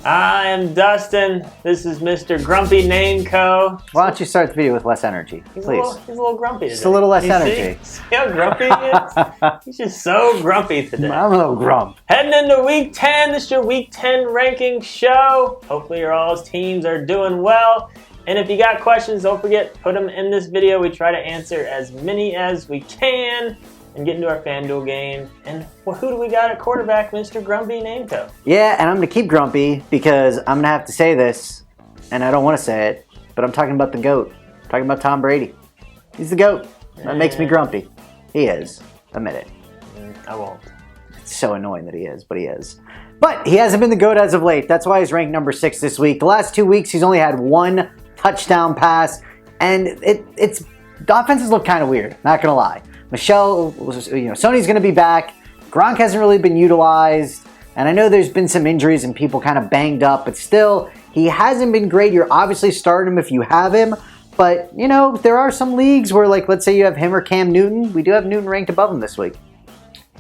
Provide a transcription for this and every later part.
I am Dustin. This is Mr. Grumpy Name Co. Why don't you start the video with less energy, please? He's a little grumpy today. Just a little less energy. See how grumpy he is? He's just so grumpy today. I'm a little grump. Heading into Week 10. This is your Week 10 ranking show. Hopefully your all's teams are doing well. And if you got questions, don't forget, put them in this video. We try to answer as many as we can and get into our FanDuel game. And who do we got at quarterback, Mr. Grumpy Name Co? Yeah, and I'm going to keep grumpy because I'm going to have to say this, and I don't want to say it, but I'm talking about the GOAT. I'm talking about Tom Brady. He's the GOAT. That makes me grumpy. He is. Admit it. I won't. It's so annoying that he is, but he is. But he hasn't been the GOAT as of late. That's why he's ranked number 6 this week. The last 2 weeks, he's only had 1 touchdown pass, and the offenses look kind of weird, not going to lie. Michelle, Sony's going to be back. Gronk hasn't really been utilized. And I know there's been some injuries and people kind of banged up, but still, he hasn't been great. You're obviously starting him if you have him. But, there are some leagues where, let's say you have him or Cam Newton. We do have Newton ranked above him this week.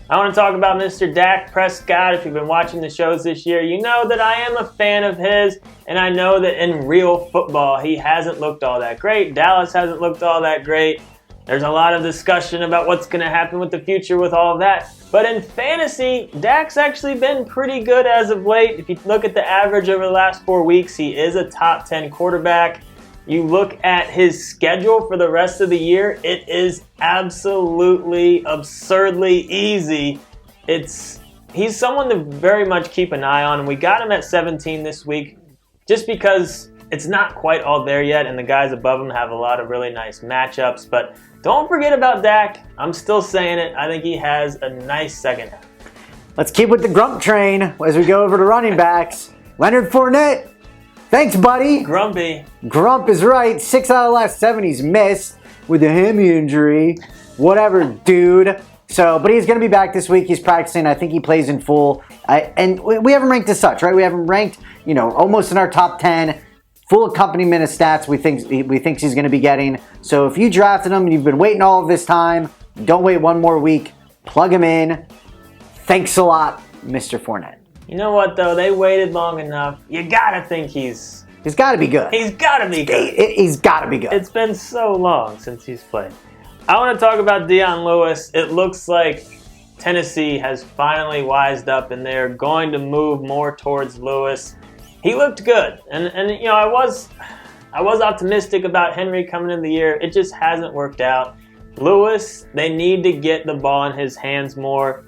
I want to talk about Mr. Dak Prescott. If you've been watching the shows this year, you know that I am a fan of his. And I know that in real football, he hasn't looked all that great. Dallas hasn't looked all that great. There's a lot of discussion about what's going to happen with the future with all of that. But in fantasy, Dak's actually been pretty good as of late. If you look at the average over the last 4 weeks, he is a top 10 quarterback. You look at his schedule for the rest of the year, it is absolutely absurdly easy. He's someone to very much keep an eye on. And we got him at 17 this week just because it's not quite all there yet, and the guys above him have a lot of really nice matchups. But don't forget about Dak. I'm still saying it. I think he has a nice second half. Let's keep with the grump train as we go over to running backs. Leonard Fournette. Thanks, buddy. Grumpy. Grump is right. 6 out of the last 7 he's missed with a hammy injury. Whatever, dude. But he's going to be back this week. He's practicing. I think he plays in full. And we have him ranked as such, right? We have him ranked, almost in our top 10. Full accompaniment of stats we think he's going to be getting. So if you drafted him and you've been waiting all of this time, don't wait one more week. Plug him in. Thanks a lot, Mr. Fournette. You know what, though? They waited long enough. You got to think he's got to be good. He's got to be good. He's got to be good. It's been so long since he's played. I want to talk about Dion Lewis. It looks like Tennessee has finally wised up, and they're going to move more towards Lewis. He looked good, and I was optimistic about Henry coming into the year. It just hasn't worked out. Lewis, they need to get the ball in his hands more.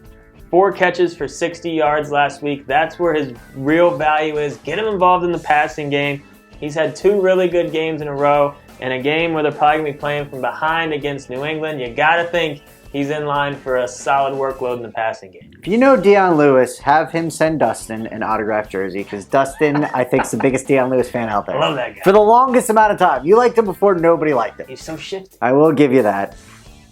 4 catches for 60 yards last week. That's where his real value is. Get him involved in the passing game. He's had 2 really good games in a row, and a game where they're probably going to be playing from behind against New England. You got to think he's in line for a solid workload in the passing game. If you know Dion Lewis, have him send Dustin an autographed jersey, because Dustin, I think, is the biggest Dion Lewis fan out there. I love that guy. For the longest amount of time. You liked him before, nobody liked him. He's so shifty. I will give you that.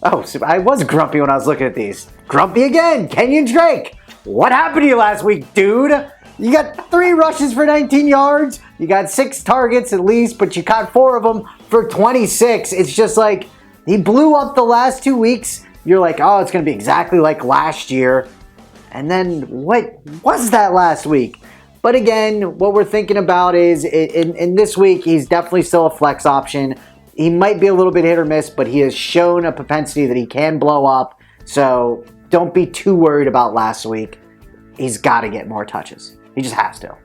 Oh, so I was grumpy when I was looking at these. Grumpy again, Kenyon Drake. What happened to you last week, dude? You got 3 rushes for 19 yards. You got 6 targets at least, but you caught 4 of them for 26. It's just like he blew up the last 2 weeks. You're like, oh, it's going to be exactly like last year. And then what was that last week? But again, what we're thinking about is in this week, he's definitely still a flex option. He might be a little bit hit or miss, but he has shown a propensity that he can blow up. So don't be too worried about last week. He's got to get more touches. He just has to.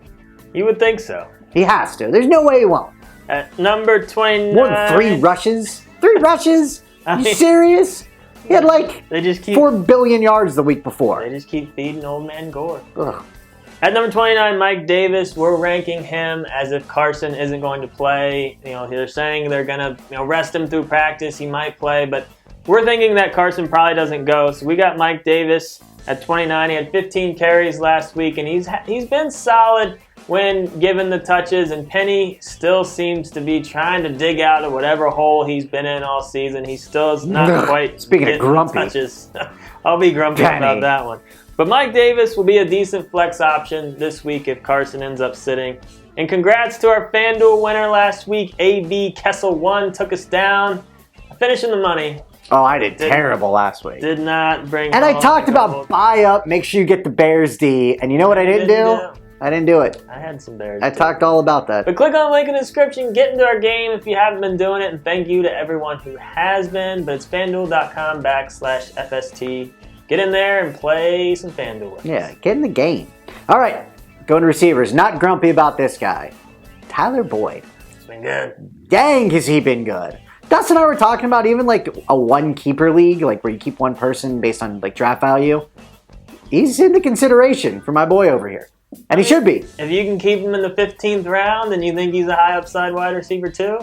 You would think so. He has to. There's no way he won't. At number 29. More than 3 rushes? 3 rushes? Are you serious? He had they just keep 4 billion yards the week before. They just keep feeding old man Gore. Ugh. At number 29, Mike Davis. We're ranking him as if Carson isn't going to play. They're saying they're going to rest him through practice. He might play, but we're thinking that Carson probably doesn't go. So we got Mike Davis at 29. He had 15 carries last week, and he's been solid when given the touches, and Penny still seems to be trying to dig out of whatever hole he's been in all season. He still is not quite Speaking of grumpy touches. I'll be grumpy about that one. But Mike Davis will be a decent flex option this week if Carson ends up sitting. And congrats to our FanDuel winner last week, AB Kessel 1 took us down, finishing the money. Oh, I did terrible last week. Did not bring. And I talked about buy up, make sure you get the Bears D. And you know what I didn't do? I didn't do it. I had some Bears. I talked all about that. But click on the link in the description, get into our game if you haven't been doing it, and thank you to everyone who has been. But it's FanDuel.com/FST. Get in there and play some FanDuel. Yeah, get in the game. All right, going to receivers. Not grumpy about this guy. Tyler Boyd. It's been good. Dang, has he been good. Dustin and I were talking about even like a one-keeper league, like where you keep one person based on like draft value. He's in the consideration for my boy over here. And he should be. If you can keep him in the 15th round and you think he's a high upside wide receiver too,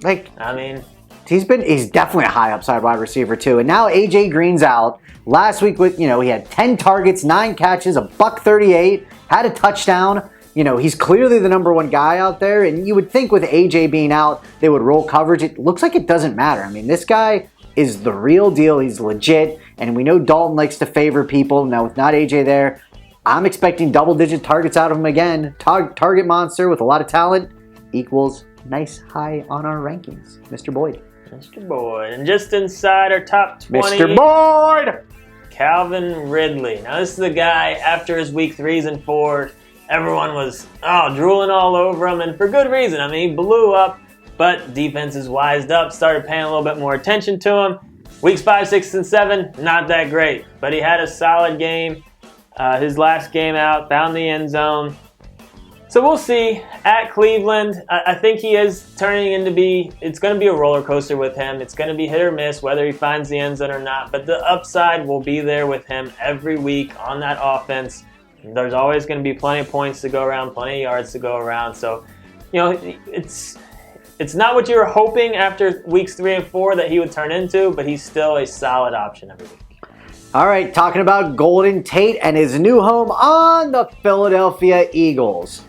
he's definitely a high upside wide receiver too. And now AJ Green's out. Last week he had 10 targets, 9 catches, $138, had a touchdown. He's clearly the number one guy out there, and you would think with AJ being out, they would roll coverage. It looks like it doesn't matter. This guy is the real deal. He's legit, and we know Dalton likes to favor people. Now with not AJ there, I'm expecting double-digit targets out of him again. Target monster with a lot of talent equals nice high on our rankings. Mr. Boyd. Mr. Boyd. And just inside our top 20. Mr. Boyd! Calvin Ridley. Now this is the guy, after his week 3s and 4s, everyone was drooling all over him, and for good reason. He blew up, but defenses wised up, started paying a little bit more attention to him. Weeks 5, 6, and 7, not that great, but he had a solid game. His last game out, found the end zone. So we'll see. At Cleveland, I think he is turning it's going to be a roller coaster with him. It's going to be hit or miss whether he finds the end zone or not, but the upside will be there with him every week on that offense. There's always going to be plenty of points to go around, plenty of yards to go around. So, it's not what you were hoping after weeks 3 and 4 that he would turn into, but he's still a solid option every week. All right, talking about Golden Tate and his new home on the Philadelphia Eagles.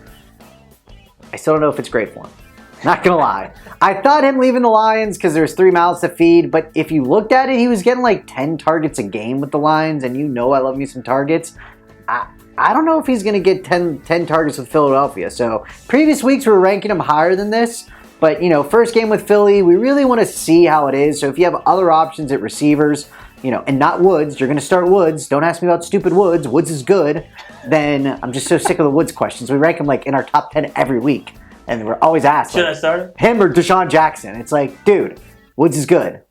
I still don't know if it's great for him. Not going to lie. I thought him leaving the Lions because there's 3 mouths to feed, but if you looked at it, he was getting like 10 targets a game with the Lions, and I love me some targets. I don't know if he's going to get 10 targets with Philadelphia. So previous weeks we were ranking him higher than this, but first game with Philly, we really want to see how it is. So if you have other options at receivers, and not Woods, you're going to start Woods. Don't ask me about stupid Woods. Woods is good. Then I'm just so sick of the Woods questions. We rank him like in our top 10 every week. And we're always asked, should I start him or Deshaun Jackson? It's like, dude, Woods is good.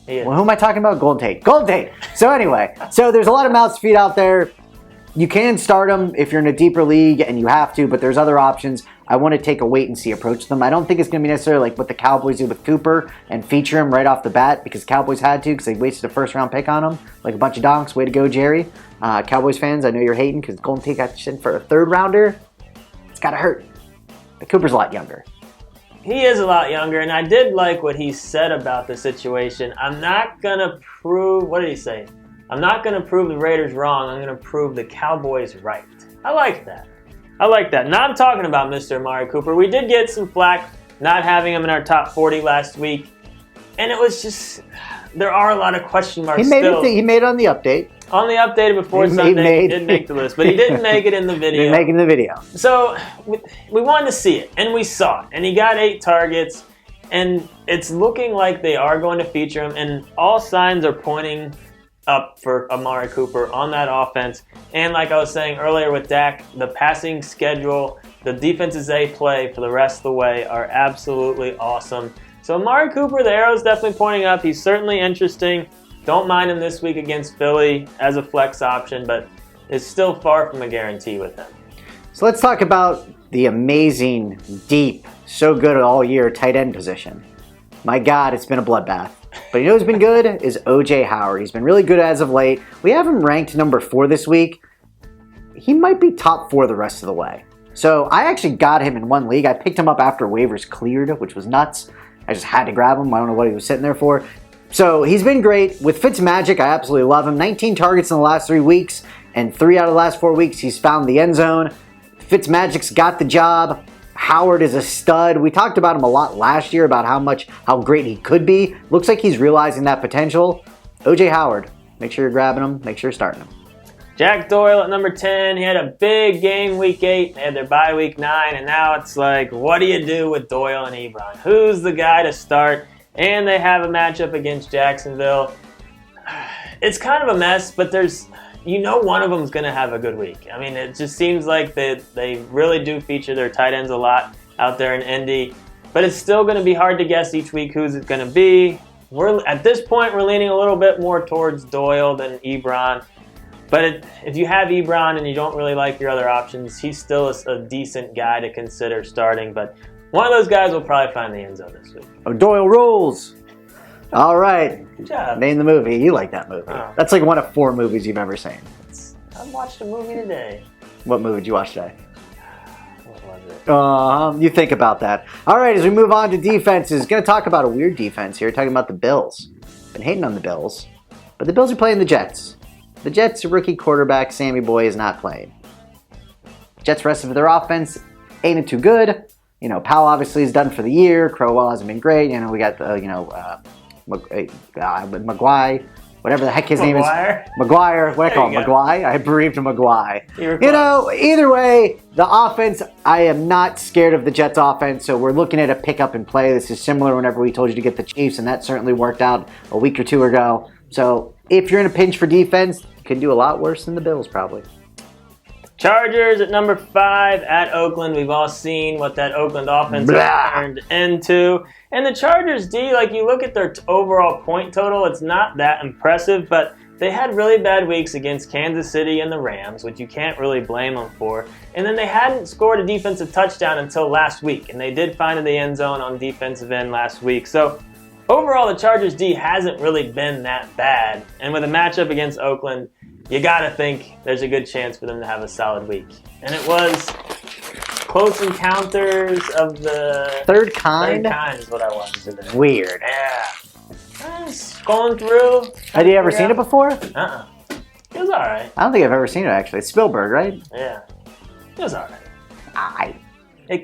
Yeah. Well, who am I talking about? Golden Tate. Golden Tate. So anyway, there's a lot of mouths to feed out there. You can start them if you're in a deeper league and you have to, but there's other options. I want to take a wait-and-see approach to them. I don't think it's going to be necessarily like what the Cowboys did with Cooper and feature him right off the bat because the Cowboys had to because they wasted a first-round pick on him, like a bunch of donks. Way to go, Jerry. Cowboys fans, I know you're hating because Golden Tate got sent for a third-rounder. It's got to hurt. But Cooper's a lot younger. He is a lot younger, and I did like what he said about the situation. I'm not going to prove, what did he say? I'm not going to prove the Raiders wrong. I'm going to prove the Cowboys right. I like that. Now I'm talking about Mr. Amari Cooper. We did get some flack not having him in our top 40 last week. And it was just, there are a lot of question marks still. He made it on the update. On the update before Sunday, he didn't make the list. But he didn't make it in the video. Didn't make it in the video. So we wanted to see it, and we saw it. And he got 8 targets. And it's looking like they are going to feature him. And all signs are pointing up for Amari Cooper on that offense. And like I was saying earlier with Dak, the passing schedule, the defenses they play for the rest of the way are absolutely awesome. So Amari Cooper, the arrow's definitely pointing up. He's certainly interesting. Don't mind him this week against Philly as a flex option, but it's still far from a guarantee with him. So let's talk about the amazing, deep, so good all year tight end position. My God, it's been a bloodbath. But who's been good is O.J. Howard. He's been really good as of late. We have him ranked number 4 this week. He might be top 4 the rest of the way. So I actually got him in one league. I picked him up after waivers cleared, which was nuts. I just had to grab him. I don't know what he was sitting there for. So he's been great. With Fitzmagic, I absolutely love him. 19 targets in the last 3 weeks, and 3 out of the last 4 weeks he's found the end zone. Fitzmagic's got the job. Howard is a stud. We talked about him a lot last year about how great he could be. Looks like he's realizing that potential. O.J. Howard, make sure you're grabbing him. Make sure you're starting him. Jack Doyle at number 10. He had a big game week 8. They had their bye week 9. And now it's like, what do you do with Doyle and Ebron? Who's the guy to start? And they have a matchup against Jacksonville. It's kind of a mess, but you know one of them is going to have a good week. I mean, it just seems like they really do feature their tight ends a lot out there in Indy. But it's still going to be hard to guess each week who's it going to be. At this point, we're leaning a little bit more towards Doyle than Ebron. But if you have Ebron and you don't really like your other options, he's still a decent guy to consider starting. But one of those guys will probably find the end zone this week. Oh, Doyle rules. All right. Good job. Name the movie. You like that movie. Oh. That's like one of 4 movies you've ever seen. I watched a movie today. What movie did you watch today? What was it? You think about that. All right, as we move on to defenses, going to talk about a weird defense here, talking about the Bills. Been hating on the Bills, but the Bills are playing the Jets. The Jets' rookie quarterback, Sammy Boy, is not playing. Jets' rest of their offense ain't it too good. You know, Powell obviously is done for the year. Crowell hasn't been great. You know, we got McGuire, whatever the heck his name is. McGuire. What do I call him? McGuire? I bereaved McGuire. You know, either way, the offense, I am not scared of the Jets offense, so we're looking at a pick up and play. This is similar whenever we told you to get the Chiefs, and that certainly worked out a week or 2 ago. So if you're in a pinch for defense, you can do a lot worse than the Bills probably. Chargers at number 5 at Oakland. We've all seen what that Oakland offense has turned into. And the Chargers D, like you look at their overall point total, it's not that impressive, but they had really bad weeks against Kansas City and the Rams, which you can't really blame them for. And then they hadn't scored a defensive touchdown until last week, and they did find the end zone on defensive end last week. So overall, the Chargers D hasn't really been that bad. And with a matchup against Oakland, you gotta think there's a good chance for them to have a solid week. And it was close encounters of the third kind. Third kind is what I wanted today. Weird. Yeah. Scrolling through. Had you ever seen it before? It was alright. I don't think I've ever seen it actually. It's Spielberg, right? Yeah. It was alright. It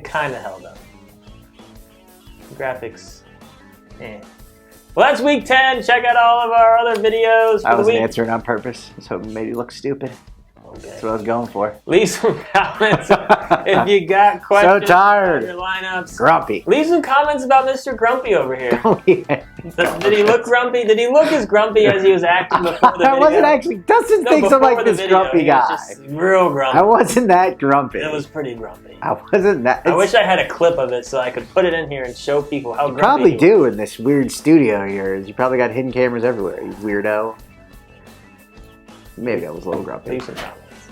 kind of held up. Graphics. Eh. Well, that's week 10. Check out all of our other videos for I wasn't the week. answering on purpose. I was hoping maybe you look stupid. Okay. That's what I was going for. Leave some comments if you got questions. So tired. About your lineups. Grumpy. Leave some comments about Mr. Grumpy over here. Oh, yeah. Did he look grumpy? Did he look as grumpy as he was acting before the video? I wasn't actually. Dustin thinks I'm like this grumpy guy. Just real grumpy. I wasn't that grumpy. It was pretty grumpy. I wasn't that. I wish I had a clip of it so I could put it in here and show people how grumpy probably he was. do in this weird studio of yours. You probably got hidden cameras everywhere, you weirdo. Maybe I was a little grumpy. Leave some comments.